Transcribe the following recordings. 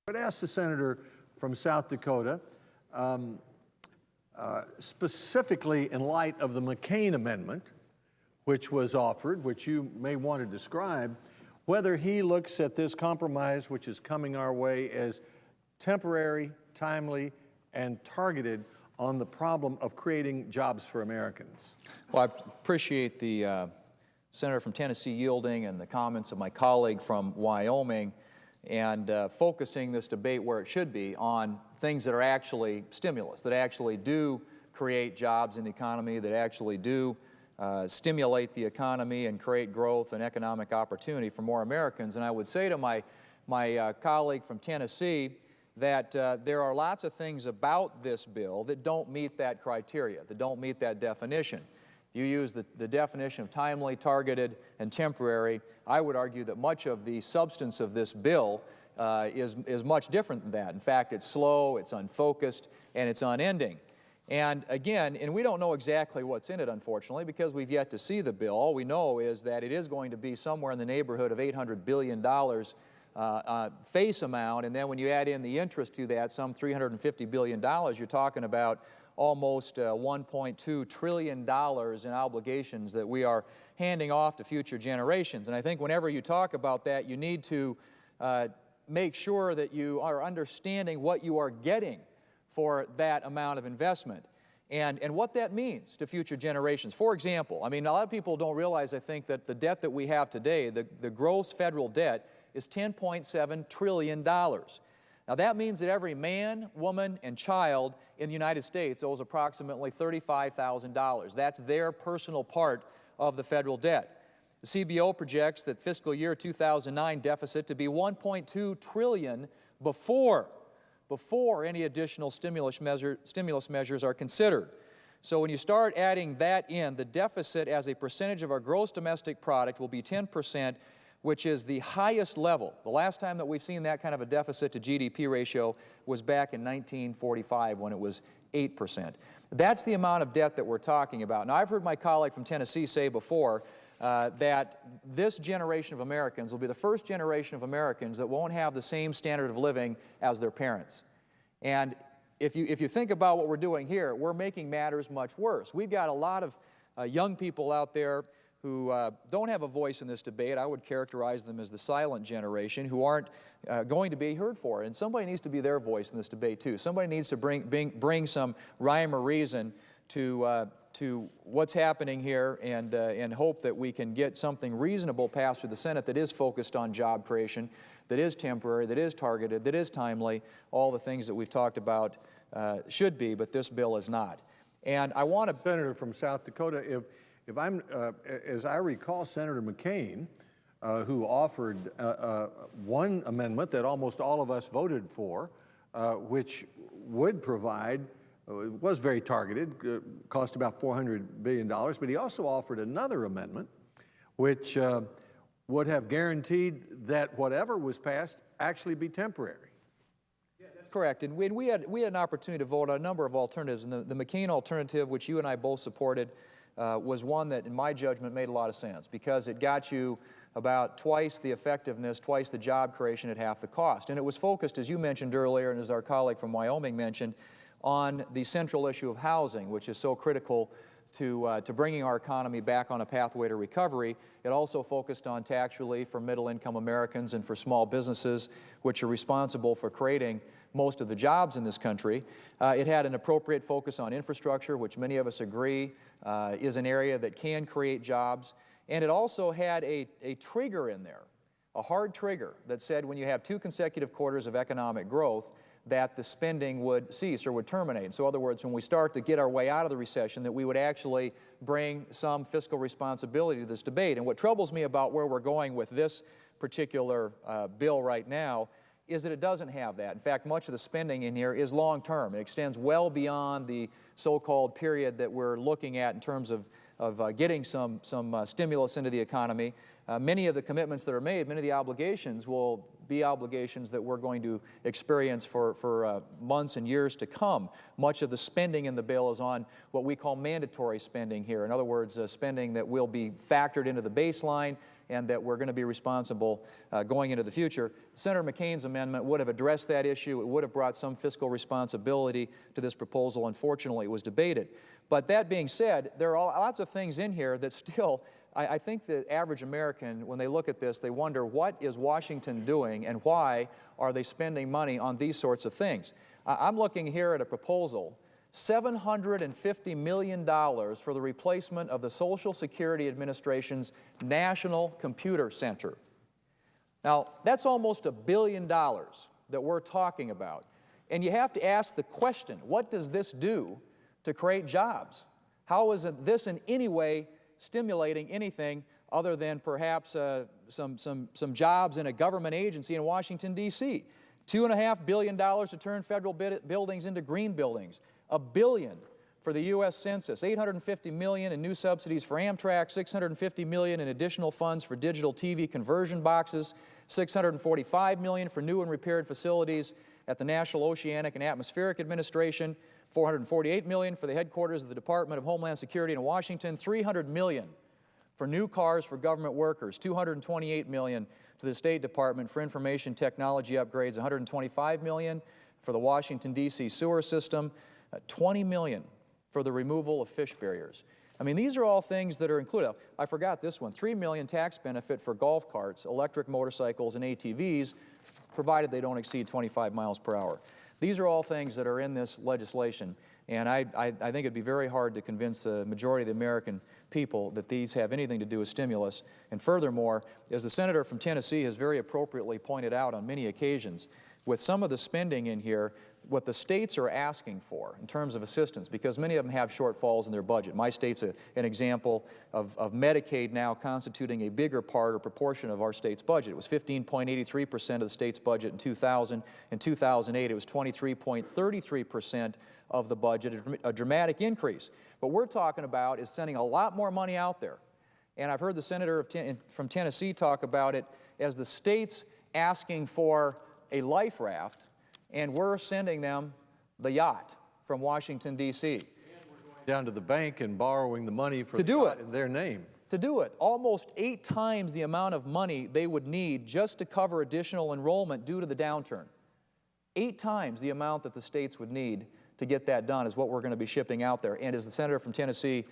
I'd ask the senator from South Dakota, specifically in light of the McCain amendment, which was offered, which you may want to describe, whether he looks at this compromise which is coming our way as temporary, timely, and targeted on the problem of creating jobs for Americans. Well, I appreciate the senator from Tennessee yielding and the comments of my colleague from Wyoming and focusing this debate where it should be on things that are actually stimulus, that actually do create jobs in the economy, that actually do stimulate the economy and create growth and economic opportunity for more Americans. And I would say to my colleague from Tennessee that there are lots of things about this bill that don't meet that criteria, that don't meet that definition. You use the definition of timely, targeted, and temporary. I would argue that much of the substance of this bill is much different than that. In fact, it's slow, it's unfocused, and it's unending. And again, we don't know exactly what's in it, unfortunately, because we've yet to see the bill. All we know is that it is going to be somewhere in the neighborhood of $800 billion face amount, and then when you add in the interest to that, some $350 billion, you're talking about almost $1.2 trillion in obligations that we are handing off to future generations. And I think whenever you talk about that, you need to make sure that you are understanding what you are getting for that amount of investment and what that means to future generations. For example, I mean, a lot of people don't realize, I think, that the debt that we have today, the gross federal debt, is $10.7 trillion. Now, that means that every man, woman, and child in the United States owes approximately $35,000. That's their personal part of the federal debt. The CBO projects that fiscal year 2009 deficit to be $1.2 trillion before any additional stimulus measures are considered. So when you start adding that in, the deficit as a percentage of our gross domestic product will be 10%, which is the highest level. The last time that we've seen that kind of a deficit to GDP ratio was back in 1945 when it was 8%. That's the amount of debt that we're talking about. Now, I've heard my colleague from Tennessee say before that this generation of Americans will be the first generation of Americans that won't have the same standard of living as their parents. And if you think about what we're doing here, we're making matters much worse. We've got a lot of young people out there who don't have a voice in this debate. I would characterize them as the silent generation, who aren't going to be heard for. And somebody needs to be their voice in this debate, too. Somebody needs to bring some rhyme or reason to what's happening here and hope that we can get something reasonable passed through the Senate that is focused on job creation, that is temporary, that is targeted, that is timely, all the things that we've talked about should be, but this bill is not. And I want to... Senator from South Dakota, if I'm, as I recall, Senator McCain, who offered one amendment that almost all of us voted for, which would provide, it was very targeted, cost about $400 billion, but he also offered another amendment which would have guaranteed that whatever was passed actually be temporary. Yeah, that's correct. And we had an opportunity to vote on a number of alternatives, and the McCain alternative, which you and I both supported, was one that, in my judgment, made a lot of sense because it got you about twice the effectiveness, twice the job creation at half the cost. And it was focused, as you mentioned earlier, and as our colleague from Wyoming mentioned, on the central issue of housing, which is so critical to bringing our economy back on a pathway to recovery. It also focused on tax relief for middle-income Americans and for small businesses, which are responsible for creating most of the jobs in this country. It had an appropriate focus on infrastructure, which many of us agree is an area that can create jobs. And it also had a trigger in there, a hard trigger that said when you have 2 consecutive quarters of economic growth, that the spending would cease or would terminate. So in other words, when we start to get our way out of the recession, that we would actually bring some fiscal responsibility to this debate. And what troubles me about where we're going with this particular bill right now is that it doesn't have that. In fact, much of the spending in here is long-term. It extends well beyond the so-called period that we're looking at in terms of getting some stimulus into the economy. many of the commitments that are made, many of the obligations will be obligations that we're going to experience for months and years to come. Much of the spending in the bill is on what we call mandatory spending here. In other words, spending that will be factored into the baseline and that we're going to be responsible going into the future. Senator McCain's amendment would have addressed that issue. It would have brought some fiscal responsibility to this proposal. Unfortunately, it was debated. But that being said, there are lots of things in here that still, I think the average American, when they look at this, they wonder, what is Washington doing and why are they spending money on these sorts of things? I'm looking here at a proposal, $750 million for the replacement of the Social Security Administration's National Computer Center. Now, that's almost $1 billion that we're talking about. And you have to ask the question, what does this do to create jobs? How is this in any way stimulating anything other than perhaps some jobs in a government agency in Washington, D.C.? $2.5 billion to turn federal buildings into green buildings. $1 billion for the U.S. Census. $850 million in new subsidies for Amtrak. $650 million in additional funds for digital TV conversion boxes. $645 million for new and repaired facilities at the National Oceanic and Atmospheric Administration. $448 million for the headquarters of the Department of Homeland Security in Washington. $300 million for new cars for government workers. $228 million to the State Department for information technology upgrades. $125 million for the Washington, D.C. sewer system. $20 million for the removal of fish barriers. I mean, these are all things that are included. I forgot this one. $3 million tax benefit for golf carts, electric motorcycles, and ATVs, provided they don't exceed 25 miles per hour. These are all things that are in this legislation, and I think it'd be very hard to convince the majority of the American people that these have anything to do with stimulus. And furthermore, as the senator from Tennessee has very appropriately pointed out on many occasions, with some of the spending in here, what the states are asking for in terms of assistance, because many of them have shortfalls in their budget. My state's an example of Medicaid now constituting a bigger part or proportion of our state's budget. It was 15.83% of the state's budget in 2000. In 2008, it was 23.33% of the budget, a dramatic increase. What we're talking about is sending a lot more money out there. And I've heard the senator from Tennessee talk about it as the states asking for a life raft, and we're sending them the yacht from Washington, D.C. And we're going down to the bank and borrowing the money for to do it in their name. To do it. Almost 8 times the amount of money they would need just to cover additional enrollment due to the downturn. 8 times the amount that the states would need to get that done is what we're going to be shipping out there. And as the senator from Tennessee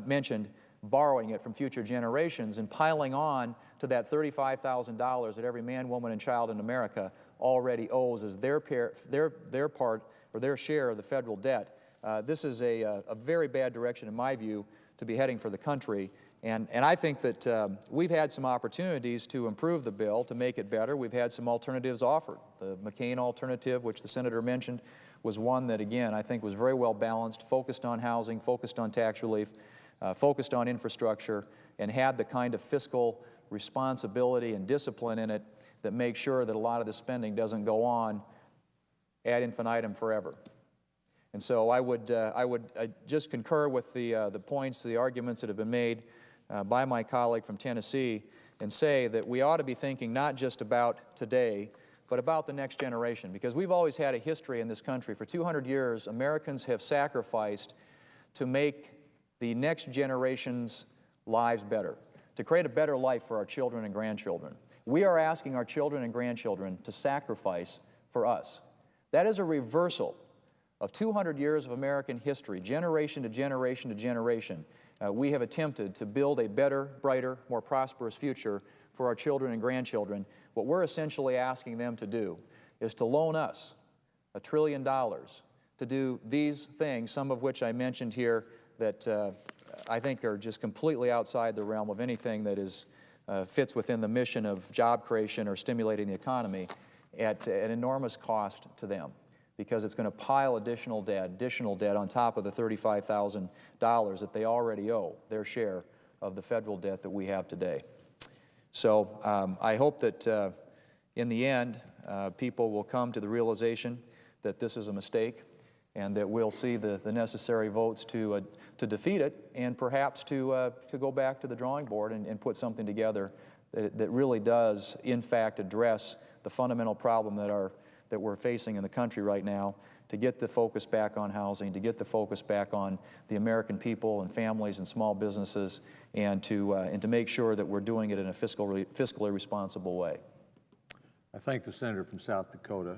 mentioned, borrowing it from future generations and piling on to that $35,000 that every man, woman, and child in America already owes as their part or their share of the federal debt. This is a very bad direction, in my view, to be heading for the country. And I think that we've had some opportunities to improve the bill, to make it better. We've had some alternatives offered. The McCain alternative, which the senator mentioned, was one that, again, I think was very well balanced, focused on housing, focused on tax relief, focused on infrastructure, and had the kind of fiscal responsibility and discipline in it that makes sure that a lot of the spending doesn't go on ad infinitum forever. And so I would just concur with the points, the arguments that have been made by my colleague from Tennessee, and say that we ought to be thinking not just about today, but about the next generation, because we've always had a history in this country. For 200 years, Americans have sacrificed to make the next generation's lives better, to create a better life for our children and grandchildren. We are asking our children and grandchildren to sacrifice for us. That is a reversal of 200 years of American history, generation to generation to generation. We have attempted to build a better, brighter, more prosperous future for our children and grandchildren. What we're essentially asking them to do is to loan us $1 trillion to do these things, some of which I mentioned here that I think are just completely outside the realm of anything that fits within the mission of job creation or stimulating the economy, at an enormous cost to them, because it's going to pile additional debt on top of the $35,000 that they already owe, their share of the federal debt that we have today. So I hope that in the end, people will come to the realization that this is a mistake, and that we'll see the necessary votes to defeat it, and perhaps to go back to the drawing board and put something together that really does, in fact, address the fundamental problem that we're facing in the country right now, to get the focus back on housing, to get the focus back on the American people and families and small businesses, and to make sure that we're doing it in a fiscally responsible way. I thank the senator from South Dakota.